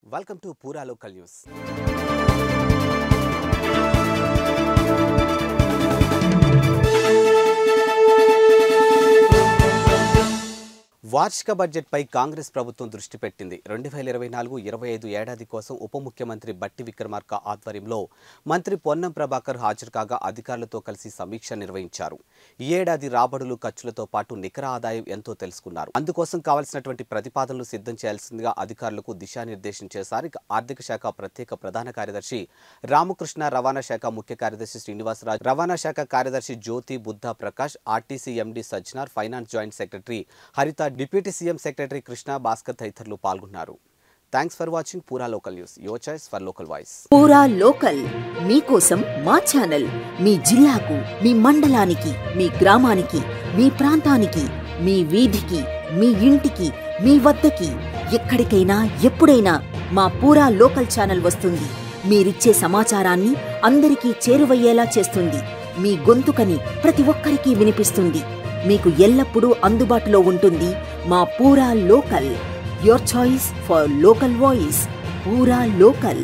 Welcome to Pura Local News. వార్షిక బడ్జెట్పై కాంగ్రెస్ ప్రభుత్వం దృష్టి పెట్టింది. 2024-25 ఏడాది కోసం ఉప ముఖ్యమంత్రి బట్టి విక్రమార్క ఆధ్వర్యంలో మంత్రి పొన్నం ప్రభాకర్ హాజరు కాగా అధికారులతో కలిసి సమీక్ష నిర్వహించారు. ఈ ఏడాది రాబడులు ఖర్చులతో పాటు నికర ఆదాయం ఎంతో తెలుసుకున్నారు. అందుకోసం కావాల్సినటువంటి ప్రతిపాదనలు సిద్ధం చేయాల్సిందిగా అధికారులకు దిశానిర్దేశం చేశారు. ఆర్థిక శాఖ ప్రత్యేక ప్రధాన కార్యదర్శి రామకృష్ణ, రవాణా శాఖ ముఖ్య కార్యదర్శి శ్రీనివాసరాజు, రవాణా శాఖ కార్యదర్శి Jyothi Buddha Prakash, RTC MD Sajjanar, finance joint secretary Haritha, deputy CM secretary Krishna Bhaskar తదితరులు పాల్గొన్నారు. Thanks for watching Pura local news, your choice for local voice. Pura local మీకోసం మా ఛానల్. మీ జిల్లాకు, మీ మండలానికి, మీ గ్రామానికి, మీ ప్రాంతానికి, మీ వీధికి, మీ ఇంటికి, మీ వద్దకి, ఎక్కడికైనా ఎప్పుడైనా మా పూరా లోకల్ ఛానల్ వస్తుంది. మీరిచ్చే సమాచారాన్ని అందరికీ చేరువయ్యేలా చేస్తుంది. మీ గొంతుకని ప్రతి ఒక్కరికి వినిపిస్తుంది. మీకు ఎల్లప్పుడూ అందుబాటులో ఉంటుంది మా పూరా local. Your choice for local voice. Pura local.